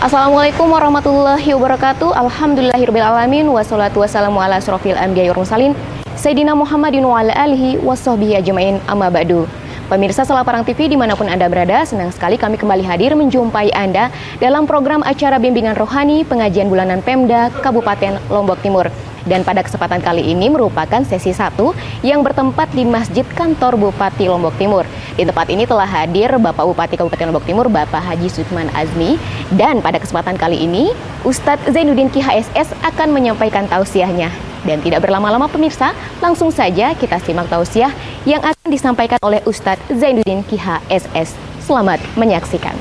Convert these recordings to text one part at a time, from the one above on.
Assalamualaikum warahmatullahi wabarakatuh. Alhamdulillahirrabbilalamin. Wassalatu wassalamu ala asrofil anbiya'i wal mursalin Sayyidina Muhammadin wa ala alihi wassohbihi ajma'in amma ba'du. Pemirsa Salah Parang TV dimanapun Anda berada, senang sekali kami kembali hadir menjumpai Anda dalam program acara bimbingan rohani pengajian bulanan Pemda Kabupaten Lombok Timur. Dan pada kesempatan kali ini merupakan sesi 1 yang bertempat di Masjid Kantor Bupati Lombok Timur. Di tempat ini telah hadir Bapak Bupati Kabupaten Lombok Timur, Bapak Haji Sutman Azmi. Dan pada kesempatan kali ini, Ustadz Zainuddin Ki HSS akan menyampaikan tausiahnya. Dan tidak berlama-lama pemirsa, langsung saja kita simak tausiah yang akan disampaikan oleh Ustadz Zainuddin Ki HSS. Selamat menyaksikan.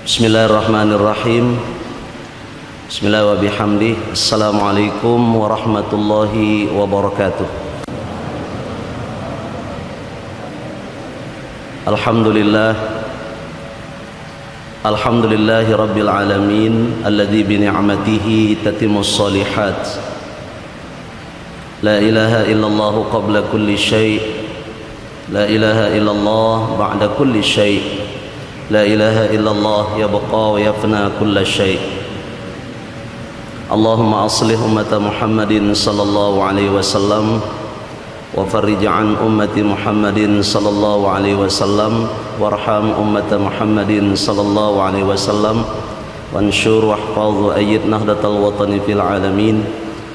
Bismillahirrahmanirrahim. Bismillah wa bihamdih. Assalamualaikum warahmatullahi wabarakatuh. Alhamdulillahi rabbil alamin alladzi bi ni'matihi tatimmus shalihat. La ilaha illallah qabla kulli syai', la ilaha illallah ba'da kulli syai', la ilaha illallah yabqa wa yafna kulli syai'. Allahumma aslih ummata Muhammadin sallallahu alaihi wasallam wa farrij an ummati Muhammadin sallallahu alaihi wasallam warham ummata Muhammadin sallallahu alaihi wasallam wanshur wahfaz wa ayyid nahdatal watani fil alamin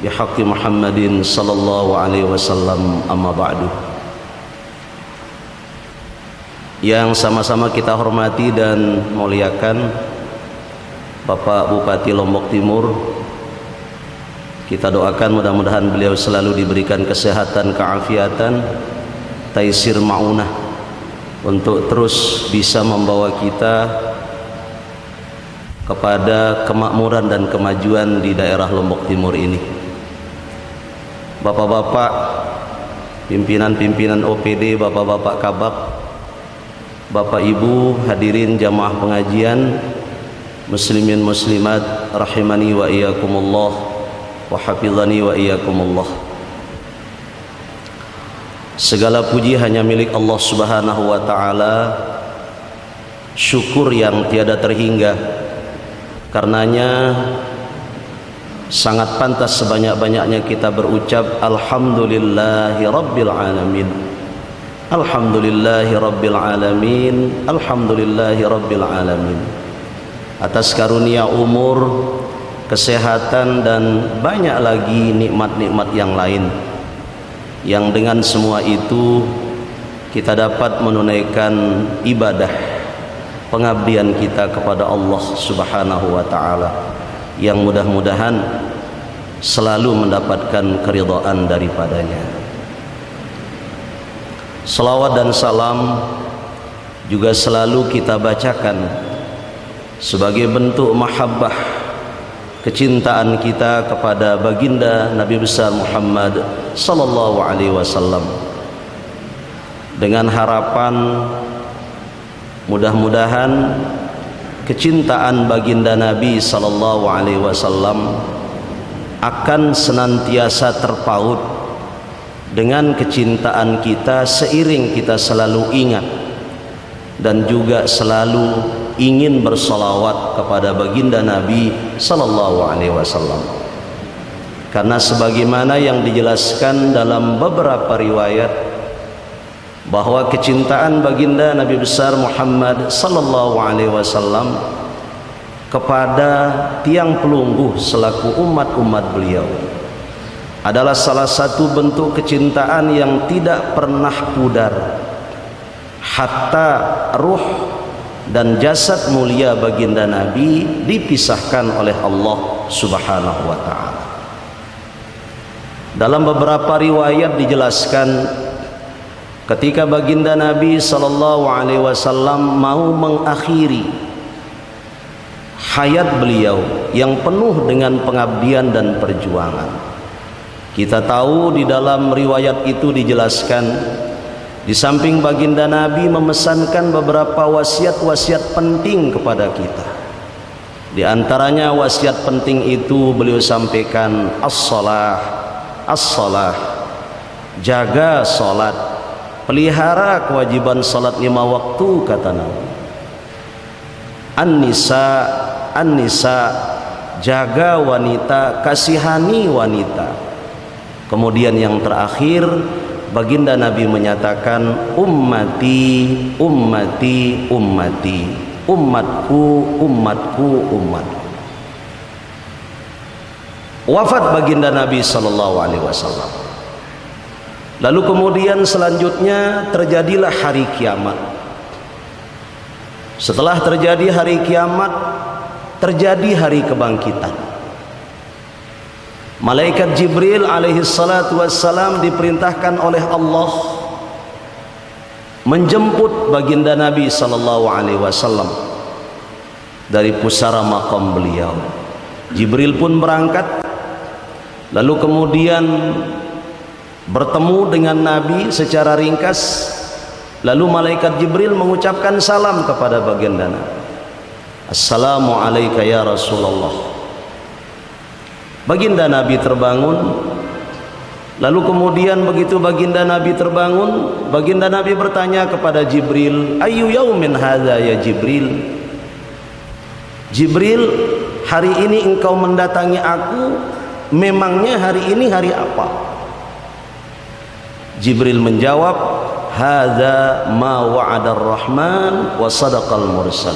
bihaqqi Muhammadin sallallahu alaihi wasallam amma ba'du. Yang sama-sama kita hormati dan muliakan Bapak Bupati Lombok Timur, kita doakan mudah-mudahan beliau selalu diberikan kesehatan, keafiatan, taisir ma'unah untuk terus bisa membawa kita kepada kemakmuran dan kemajuan di daerah Lombok Timur ini. Bapak-bapak pimpinan-pimpinan OPD, bapak-bapak kabak, bapak ibu hadirin jamaah pengajian, muslimin muslimat rahimani wa iyyakumullah wa hafizani wa iyyakumullah. Segala puji hanya milik Allah Subhanahu wa taala. Syukur yang tiada terhingga. Karenanya sangat pantas sebanyak-banyaknya kita berucap alhamdulillahi rabbil alamin. Alhamdulillahi rabbil alamin. Alhamdulillahi rabbil alamin. Atas karunia umur, kesehatan dan banyak lagi nikmat-nikmat yang lain, yang dengan semua itu kita dapat menunaikan ibadah pengabdian kita kepada Allah Subhanahu wa taala, yang mudah-mudahan selalu mendapatkan keridhaan daripadanya. Salawat dan salam juga selalu kita bacakan sebagai bentuk mahabbah, kecintaan kita kepada baginda Nabi besar Muhammad sallallahu alaihi wasallam, dengan harapan mudah-mudahan kecintaan baginda Nabi sallallahu alaihi wasallam akan senantiasa terpaut dengan kecintaan kita seiring kita selalu ingat dan juga selalu ingin bersolawat kepada baginda Nabi sallallahu alaihi wasallam. Karena sebagaimana yang dijelaskan dalam beberapa riwayat bahwa kecintaan baginda Nabi besar Muhammad sallallahu alaihi wasallam kepada tiang pelungguh selaku umat-umat beliau adalah salah satu bentuk kecintaan yang tidak pernah pudar hatta ruh dan jasad mulia baginda Nabi dipisahkan oleh Allah Subhanahu wa taala. Dalam beberapa riwayat dijelaskan ketika baginda Nabi sallallahu alaihi wasallam mau mengakhiri hayat beliau yang penuh dengan pengabdian dan perjuangan. Kita tahu di dalam riwayat itu dijelaskan, di samping baginda Nabi memesankan beberapa wasiat-wasiat penting kepada kita. Di antaranya wasiat penting itu beliau sampaikan as-shalah, as-shalah, jaga salat, pelihara kewajiban salat 5 waktu, kata Nabi. An-nisa, an-nisa, jaga wanita, kasihani wanita. Kemudian yang terakhir, baginda Nabi menyatakan ummati, ummati, ummati, umatku, umatku, umatku. Wafat baginda Nabi sallallahu alaihi wasallam. Lalu kemudian selanjutnya terjadilah hari kiamat. Setelah terjadi hari kiamat, terjadi hari kebangkitan. Malaikat Jibril alaihi salatu wassalam diperintahkan oleh Allah menjemput baginda Nabi sallallahu alaihi wasallam dari pusara makam beliau. Jibril pun berangkat, lalu kemudian bertemu dengan Nabi secara ringkas. Lalu malaikat Jibril mengucapkan salam kepada baginda Nabi. Assalamu alayka ya Rasulullah. Baginda Nabi terbangun. Lalu kemudian begitu baginda Nabi terbangun, baginda Nabi bertanya kepada Jibril, Ayu yaumin hadza ya Jibril? Jibril, hari ini engkau mendatangi aku, memangnya hari ini hari apa? Jibril menjawab, hadza ma wa'adar rahman wa sadaqal mursal.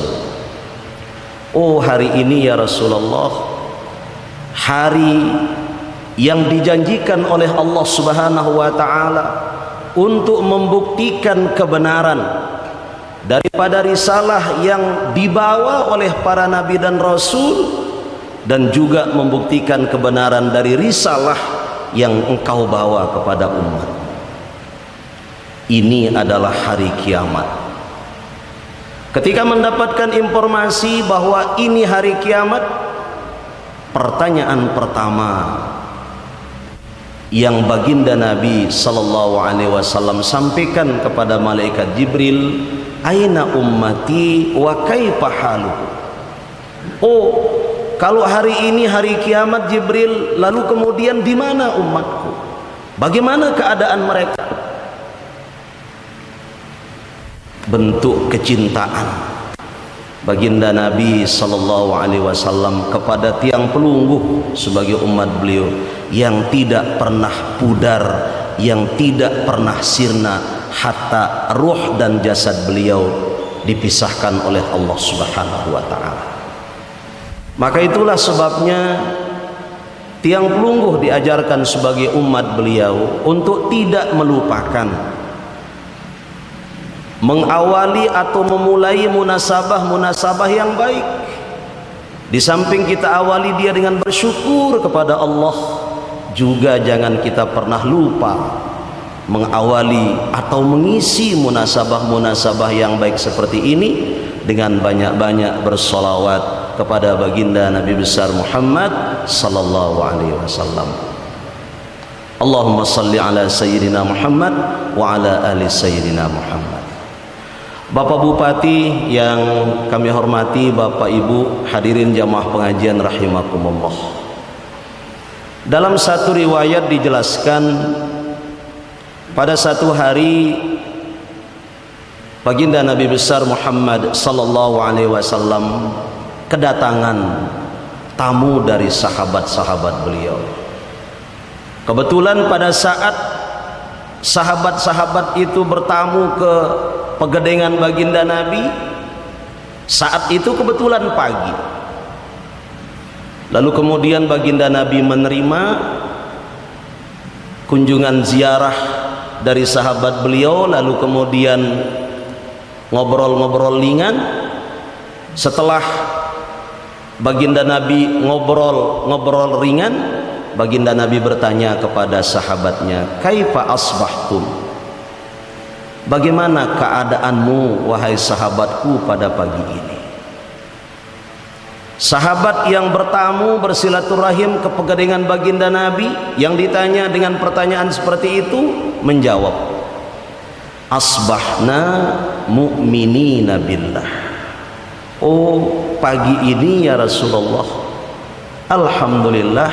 Oh, hari ini ya Rasulullah, hari yang dijanjikan oleh Allah Subhanahu wa taala untuk membuktikan kebenaran daripada risalah yang dibawa oleh para nabi dan rasul, dan juga membuktikan kebenaran dari risalah yang engkau bawa kepada umat. Ini adalah hari kiamat. Ketika mendapatkan informasi bahwa ini hari kiamat, pertanyaan pertama yang baginda Nabi sallallahu alaihi wasallam sampaikan kepada malaikat Jibril, aina ummati wa kaifa haluhu? Oh, kalau hari ini hari kiamat Jibril, lalu kemudian di mana umatku? Bagaimana keadaan mereka? Bentuk kecintaan baginda Nabi sallallahu alaihi wasallam kepada tiang pelungguh sebagai umat beliau yang tidak pernah pudar, yang tidak pernah sirna hatta ruh dan jasad beliau dipisahkan oleh Allah Subhanahu wa taala. Maka itulah sebabnya tiang pelungguh diajarkan sebagai umat beliau untuk tidak melupakan mengawali atau memulai munasabah yang baik. Di samping kita awali dia dengan bersyukur kepada Allah, juga jangan kita pernah lupa mengawali atau mengisi munasabah yang baik seperti ini dengan banyak-banyak bersolawat kepada baginda Nabi besar Muhammad sallallahu alaihi wasallam. Allahumma salli ala sayyidina Muhammad wa ala ali sayyidina Muhammad. Bapak Bupati yang kami hormati, Bapak Ibu hadirin jamaah pengajian rahimakumullah. Dalam satu riwayat dijelaskan pada satu hari baginda Nabi besar Muhammad sallallahu alaihi wasallam kedatangan tamu dari sahabat-sahabat beliau. Kebetulan pada saat sahabat-sahabat itu bertamu ke pegedengan baginda Nabi, saat itu kebetulan pagi. Lalu kemudian baginda Nabi menerima kunjungan ziarah dari sahabat beliau, lalu kemudian ngobrol-ngobrol ringan. Setelah baginda Nabi ngobrol ringan, baginda Nabi bertanya kepada sahabatnya, kaifa asbahtum? Bagaimana keadaanmu wahai sahabatku pada pagi ini? Sahabat yang bertamu bersilaturahim ke pegedengan baginda Nabi yang ditanya dengan pertanyaan seperti itu menjawab, asbahna mu'minina billah. Oh, pagi ini ya Rasulullah, alhamdulillah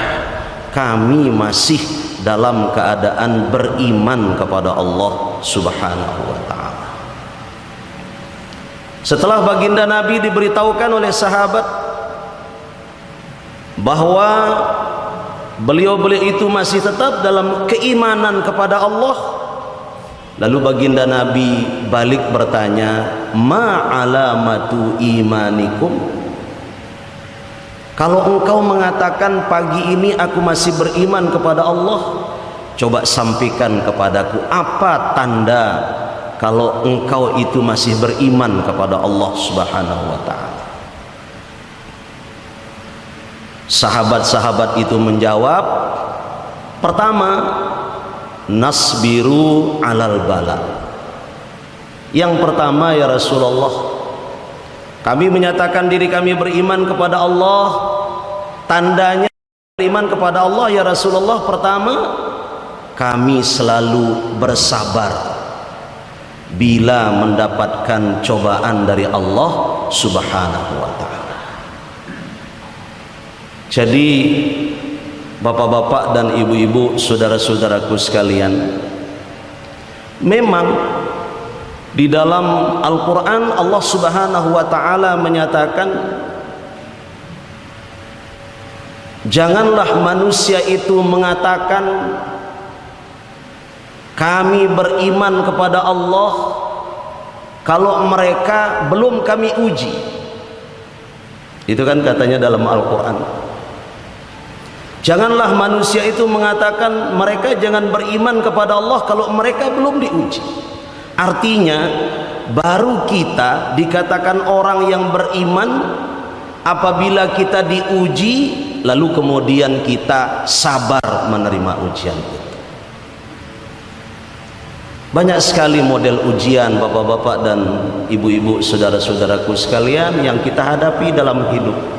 kami masih dalam keadaan beriman kepada Allah Subhanahu wa ta'ala. Setelah baginda Nabi diberitahukan oleh sahabat bahwa beliau-beliau itu masih tetap dalam keimanan kepada Allah, lalu baginda Nabi balik bertanya, ma alamatu imanikum? Kalau engkau mengatakan pagi ini aku masih beriman kepada Allah, coba sampaikan kepadaku apa tanda kalau engkau itu masih beriman kepada Allah Subhanahu wa ta'ala. Sahabat-sahabat itu menjawab, pertama, nasbiru alal bala. Yang pertama ya Rasulullah, kami menyatakan diri kami beriman kepada Allah. Tandanya beriman kepada Allah ya Rasulullah, pertama, kami selalu bersabar bila mendapatkan cobaan dari Allah Subhanahu wa ta'ala. Jadi bapak-bapak dan ibu-ibu, saudara-saudaraku sekalian, memang di dalam Al-Quran Allah Subhanahu wa ta'ala menyatakan, janganlah manusia itu mengatakan kami beriman kepada Allah kalau mereka belum kami uji. Itu kan katanya dalam Al-Quran. Janganlah manusia itu mengatakan mereka jangan beriman kepada Allah kalau mereka belum diuji. Artinya baru kita dikatakan orang yang beriman apabila kita diuji, lalu kemudian kita sabar menerima ujian itu. Banyak sekali model ujian bapak-bapak dan ibu-ibu, saudara-saudaraku sekalian, yang kita hadapi dalam hidup.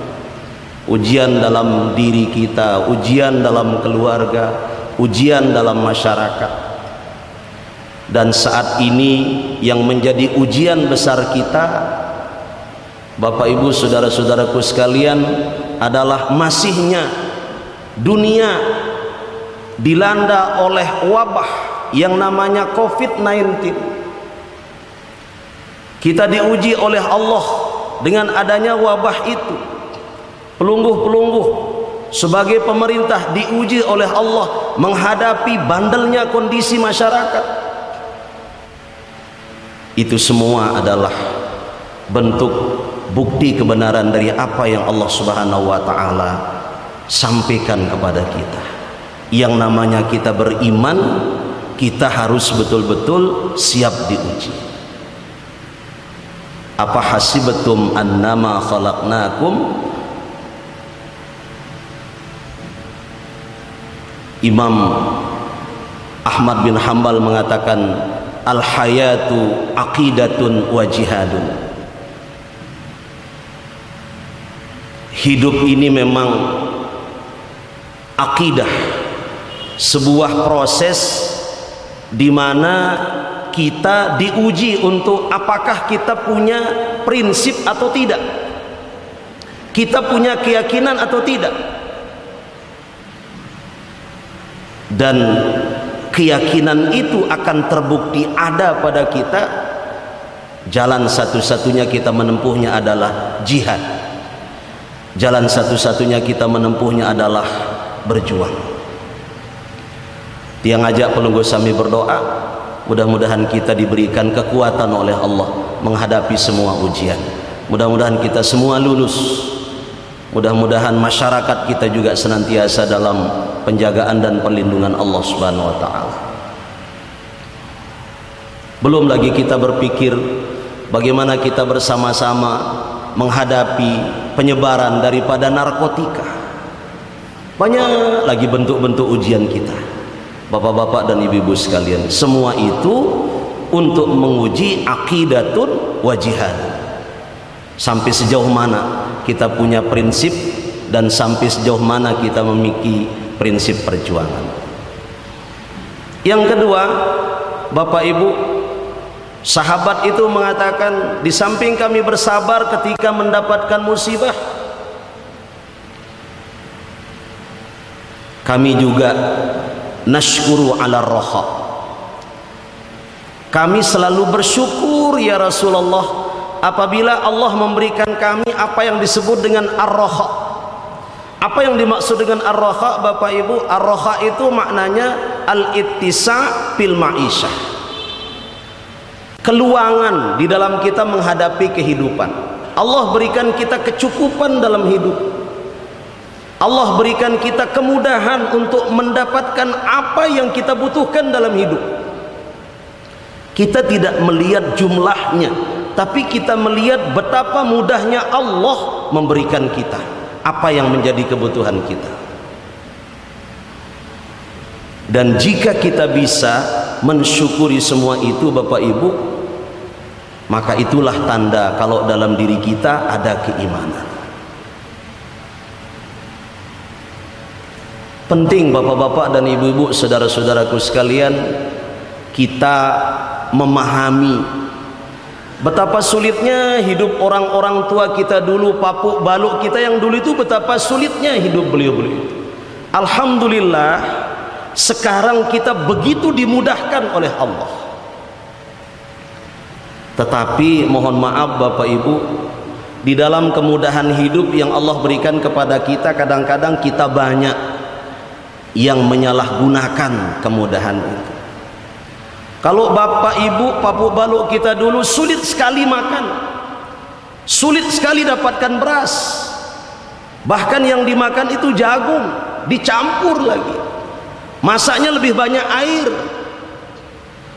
Ujian dalam diri kita, ujian dalam keluarga, ujian dalam masyarakat. Dan saat ini yang menjadi ujian besar kita, Bapak Ibu saudara-saudaraku sekalian, adalah masihnya dunia dilanda oleh wabah yang namanya COVID-19. Kita diuji oleh Allah dengan adanya wabah itu. Pelungguh-pelungguh sebagai pemerintah diuji oleh Allah menghadapi bandelnya kondisi masyarakat. Itu semua adalah bentuk bukti kebenaran dari apa yang Allah Subhanahu wa ta'ala sampaikan kepada kita. Yang namanya kita beriman, kita harus betul-betul siap diuji. Apa hasibatum annama khalaqnakum? Imam Ahmad bin Hanbal mengatakan, al-hayatu aqidatun wa jihadun. Hidup ini memang akidah, sebuah proses di mana kita diuji untuk apakah kita punya prinsip atau tidak, kita punya keyakinan atau tidak. Dan keyakinan itu akan terbukti ada pada kita. Jalan satu-satunya kita menempuhnya adalah jihad. Jalan satu-satunya kita menempuhnya adalah berjuang. Tiang ajak pelungguh sami berdoa, mudah-mudahan kita diberikan kekuatan oleh Allah menghadapi semua ujian. Mudah-mudahan kita semua lulus. Mudah-mudahan masyarakat kita juga senantiasa dalam penjagaan dan perlindungan Allah Subhanahu wa ta'ala. Belum lagi kita berpikir bagaimana kita bersama-sama menghadapi penyebaran daripada narkotika. Banyak lagi bentuk-bentuk ujian kita, bapak-bapak dan ibu-ibu sekalian. Semua itu untuk menguji aqidatun wa jihad. Sampai sejauh mana kita punya prinsip dan sampai sejauh mana kita memiliki prinsip perjuangan. Yang kedua, Bapak Ibu, Sahabat itu mengatakan, di samping kami bersabar ketika mendapatkan musibah, kami juga nashkuru ala roha. Kami selalu bersyukur ya Rasulullah apabila Allah memberikan kami apa yang disebut dengan ar-roha. Apa yang dimaksud dengan ar-roha Bapak Ibu? Ar-roha itu maknanya al-ittisa' fil ma'isyah, keluangan di dalam kita menghadapi kehidupan. Allah berikan kita kecukupan dalam hidup. Allah berikan kita kemudahan untuk mendapatkan apa yang kita butuhkan dalam hidup. Kita tidak melihat jumlahnya, tapi kita melihat betapa mudahnya Allah memberikan kita apa yang menjadi kebutuhan kita. Dan jika kita bisa mensyukuri semua itu Bapak Ibu, maka itulah tanda kalau dalam diri kita ada keimanan. Penting Bapak-bapak dan Ibu-ibu, saudara-saudaraku sekalian, kita memahami betapa sulitnya hidup orang-orang tua kita dulu, papuk baluk kita yang dulu itu, betapa sulitnya hidup beliau-beliau itu. Alhamdulillah sekarang kita begitu dimudahkan oleh Allah. Tetapi mohon maaf Bapak Ibu, di dalam kemudahan hidup yang Allah berikan kepada kita, kadang-kadang kita banyak yang menyalahgunakan kemudahan itu. Kalau Bapak Ibu papuk baluk kita dulu sulit sekali makan, sulit sekali dapatkan beras, bahkan yang dimakan itu jagung dicampur lagi, masaknya lebih banyak air,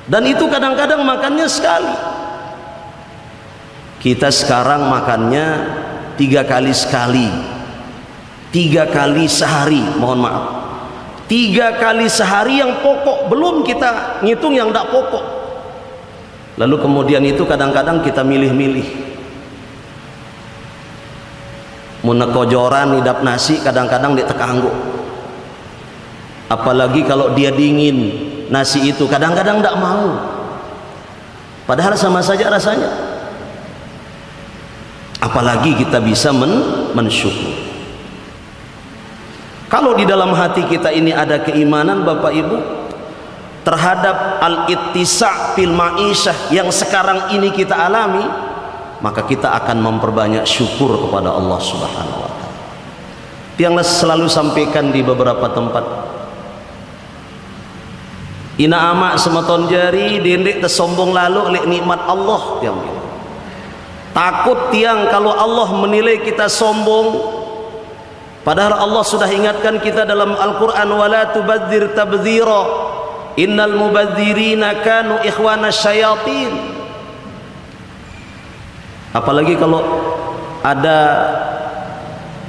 dan itu kadang-kadang makannya sekali. Kita sekarang makannya 3 kali sekali, 3 kali sehari, mohon maaf, 3 kali sehari yang pokok, belum kita ngitung yang tidak pokok. Lalu kemudian itu kadang-kadang kita milih-milih, munekojoran hidap nasi kadang-kadang ditekanggu, apalagi kalau dia dingin nasi itu kadang-kadang tidak mau, padahal sama saja rasanya. Apalagi kita bisa mensyukur. Kalau di dalam hati kita ini ada keimanan Bapak Ibu terhadap al-ittisa' fil ma'isyah yang sekarang ini kita alami, maka kita akan memperbanyak syukur kepada Allah Subhanahu wa taala. Yang selalu sampaikan di beberapa tempat, ina amak semeton jari dendek tersombong lalu oleh nikmat Allah tiang. Takut tiang kalau Allah menilai kita sombong, padahal Allah sudah ingatkan kita dalam Al-Quran, wala tubadzir tabdzira innal mubadzirina kanu ikhwana syayatin. Apalagi kalau ada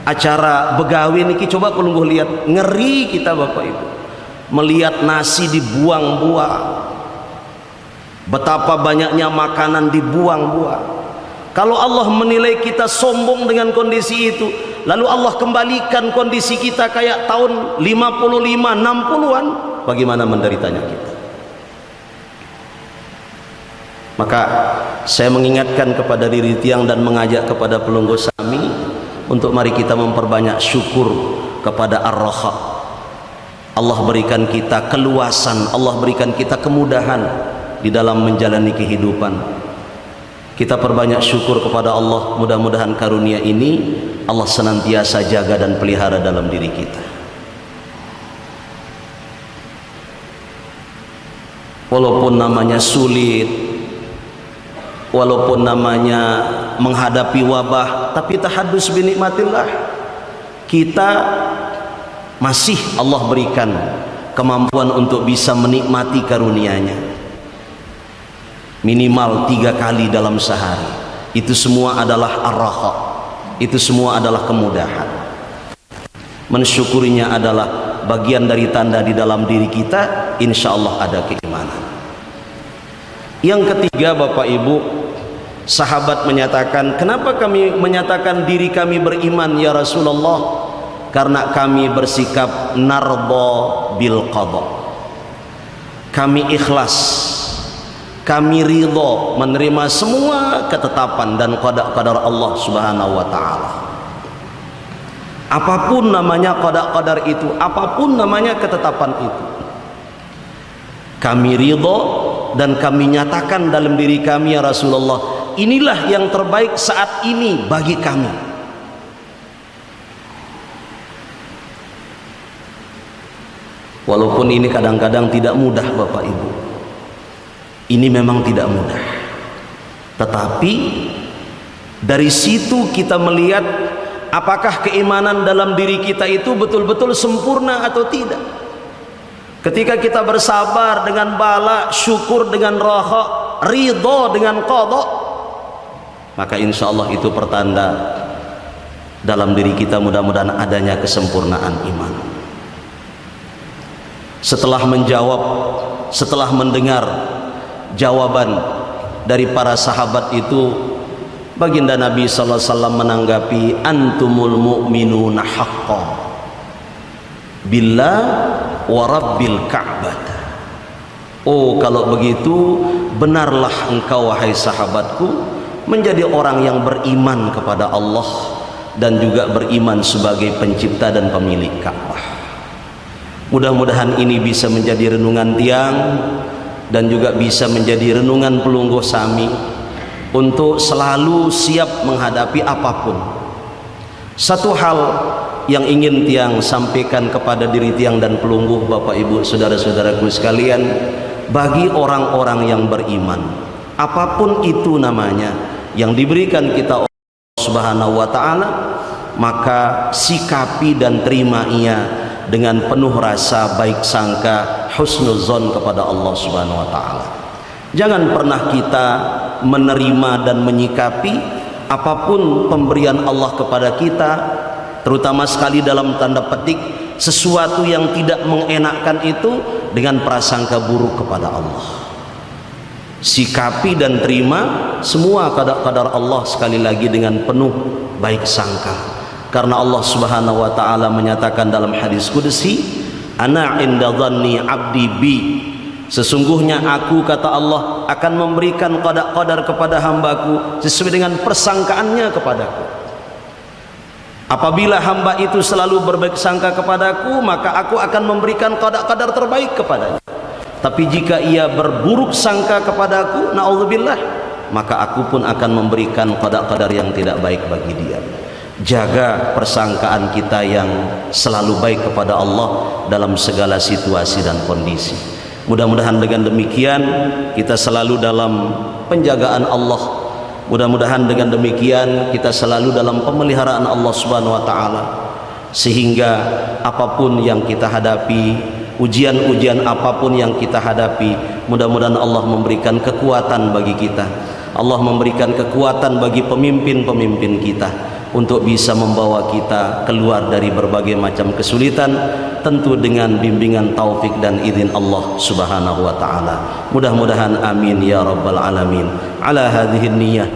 acara begawi niki, coba kalau lihat, ngeri kita Bapak Ibu melihat nasi dibuang-buang, betapa banyaknya makanan dibuang-buang. Kalau Allah menilai kita sombong dengan kondisi itu, lalu Allah kembalikan kondisi kita kayak tahun 55, 60-an, bagaimana menderitanya kita? Maka saya mengingatkan kepada diri tiang dan mengajak kepada pelunggu sami untuk mari kita memperbanyak syukur kepada Ar-Raha. Allah berikan kita keluasan, Allah berikan kita kemudahan di dalam menjalani kehidupan. Kita perbanyak syukur kepada Allah, mudah-mudahan karunia ini Allah senantiasa jaga dan pelihara dalam diri kita. Walaupun namanya sulit, walaupun namanya menghadapi wabah, tapi tahaddus binikmatillah, kita masih Allah berikan kemampuan untuk bisa menikmati karunia-Nya. Minimal 3 kali dalam sehari. Itu semua adalah ar-raha, itu semua adalah kemudahan. Mensyukurinya adalah bagian dari tanda di dalam diri kita, insya Allah ada keimanan. Yang ketiga Bapak Ibu, sahabat menyatakan, kenapa kami menyatakan diri kami beriman ya Rasulullah? Karena kami bersikap narba bil qada, kami ikhlas Kami ridho menerima semua ketetapan dan qada-qadar Allah Subhanahu wa taala. Apapun namanya qada-qadar itu, apapun namanya ketetapan itu, kami ridho dan kami nyatakan dalam diri kami, ya Rasulullah, inilah yang terbaik saat ini bagi kami. Walaupun ini kadang-kadang tidak mudah Bapak Ibu, ini memang tidak mudah, tetapi dari situ kita melihat apakah keimanan dalam diri kita itu betul-betul sempurna atau tidak. Ketika kita bersabar dengan bala, syukur dengan raha, ridho dengan qadha, maka insya Allah itu pertanda dalam diri kita mudah-mudahan adanya kesempurnaan iman. Setelah menjawab, setelah mendengar jawaban dari para sahabat itu, baginda Nabi sallallahu alaihi wasallam menanggapi, antumul mu'minuna haqqan billah wa rabbil ka'bah. Oh, kalau begitu benarlah engkau wahai sahabatku menjadi orang yang beriman kepada Allah dan juga beriman sebagai pencipta dan pemilik Ka'bah. Mudah-mudahan ini bisa menjadi renungan tiang dan juga bisa menjadi renungan pelungguh sami untuk selalu siap menghadapi apapun. Satu hal yang ingin tiang sampaikan kepada diri tiang dan pelungguh, Bapak Ibu saudara-saudaraku sekalian, bagi orang-orang yang beriman, apapun itu namanya yang diberikan kita oleh Allah Subhanahu wa taala, maka sikapi dan terima ia dengan penuh rasa baik sangka, husnuzon kepada Allah Subhanahu wa taala. Jangan pernah kita menerima dan menyikapi apapun pemberian Allah kepada kita, terutama sekali dalam tanda petik sesuatu yang tidak mengenakkan itu, dengan prasangka buruk kepada Allah. Sikapi dan terima semua qada-qadar Allah sekali lagi dengan penuh baik sangka. Karena Allah Subhanahu wa taala menyatakan dalam hadis qudsi, ana inda dhanni abdi bi, sesungguhnya aku, kata Allah, akan memberikan qada-qadar kepada hambaku sesuai dengan persangkaannya kepadaku. Apabila hamba itu selalu berbaik sangka kepadaku, maka aku akan memberikan qada-qadar terbaik kepadanya. Tapi jika ia berburuk sangka kepadaku, na'udzubillah, maka aku pun akan memberikan qada-qadar yang tidak baik bagi dia. Jaga persangkaan kita yang selalu baik kepada Allah dalam segala situasi dan kondisi. Mudah-mudahan dengan demikian kita selalu dalam penjagaan Allah. Mudah-mudahan dengan demikian kita selalu dalam pemeliharaan Allah Subhanahu wa taala, sehingga apapun yang kita hadapi, ujian-ujian apapun yang kita hadapi, mudah-mudahan Allah memberikan kekuatan bagi kita. Allah memberikan kekuatan bagi pemimpin-pemimpin kita untuk bisa membawa kita keluar dari berbagai macam kesulitan, tentu dengan bimbingan taufik dan izin Allah Subhanahu wa taala. Mudah-mudahan amin ya rabbal alamin. Ala hadhihi niyyah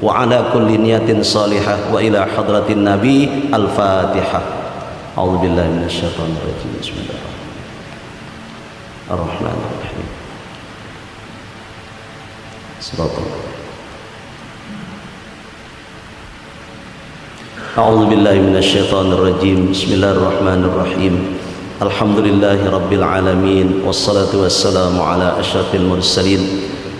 wa ala kulli niyatin salihah wa ila hadratin nabi. Al-Fatihah. A'udzubillahi minasyaitonir rajim. Bismillahirrahmanirrahim. Subhanallah. أعوذ بالله من الشيطان الرجيم بسم الله الرحمن الرحيم الحمد لله رب العالمين والصلاة والسلام على أشرف المرسلين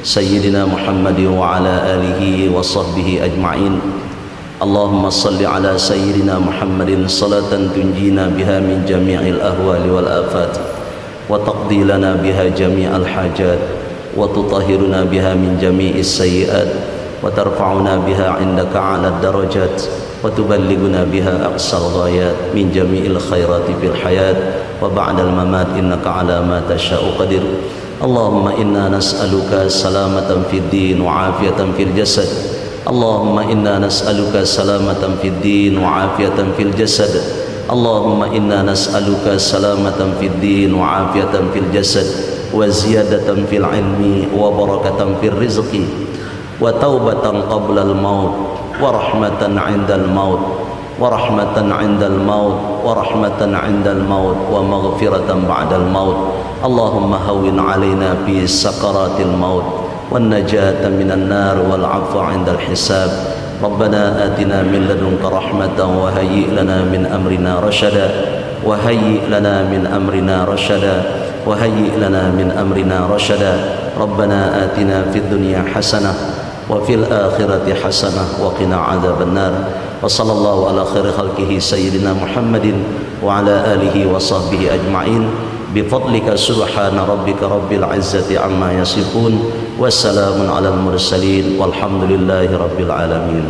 سيدنا محمد وعلى آله وصحبه أجمعين اللهم صل على سيدنا محمد صلاة تنجينا بها من جميع الأهوال والآفات وتقضي لنا بها جميع الحاجات وتطهرنا بها من جميع السيئات وترفعنا بها عندك على الدرجات وتبلغنا بها أقصى الغايات من جميع الخيرات في الحياة وبعد الممات إنك على ما تشاء قدير اللهم إنا نسألك سلامة في الدين وعافية في الجسد اللهم إنا نسألك سلامة في الدين وعافية في الجسد اللهم إنا نسألك سلامة في الدين وعافية في الجسد وزيادة في العلم وبركة في الرزق وتوبة قبل الموت ورحمة عند الموت ورحمة عند الموت ورحمة عند الموت ومغفرة بعد الموت اللهم هون علينا في سكرات الموت والنجاة من النار والعفو عند الحساب ربنا آتنا من لدنك رحمة وهيئ لنا من أمرنا رشدا وهيئ لنا من أمرنا رشدا وهيئ لنا من أمرنا رشدا ربنا آتنا في الدنيا حسنة وفي الآخرة حسنة وقنا عذاب النار وصلى الله على خير خلقه سيدنا محمد وعلى آله وصحبه أجمعين بفضلك سبحان ربك رب العزة عما يصفون والسلام على المرسلين والحمد لله رب العالمين.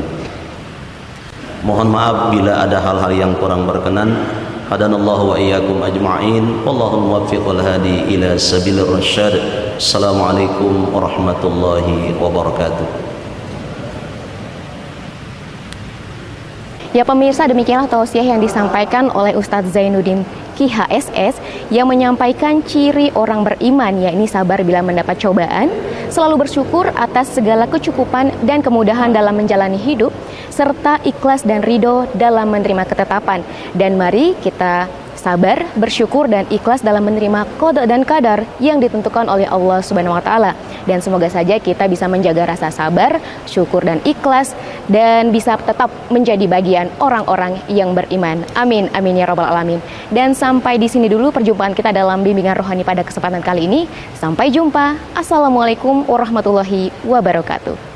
Mohon maaf bila ada hal-hal yang kurang berkenan. Hadanallahu wa iyyakum ajma'in. Wallahu muwaffiq wal hadi ila sabilir rasyad. Assalamualaikum warahmatullahi wabarakatuh. Ya pemirsa, demikianlah tausiah yang disampaikan oleh Ustadz Zainuddin KHSS yang menyampaikan ciri orang beriman, yakni sabar bila mendapat cobaan, selalu bersyukur atas segala kecukupan dan kemudahan dalam menjalani hidup, serta ikhlas dan ridho dalam menerima ketetapan. Dan mari kita sabar, bersyukur dan ikhlas dalam menerima qada dan qadar yang ditentukan oleh Allah Subhanahu wa taala. Dan semoga saja kita bisa menjaga rasa sabar, syukur dan ikhlas dan bisa tetap menjadi bagian orang-orang yang beriman. Amin amin ya rabbal alamin. Dan sampai di sini dulu perjumpaan kita dalam bimbingan rohani pada kesempatan kali ini. Sampai jumpa. Assalamualaikum warahmatullahi wabarakatuh.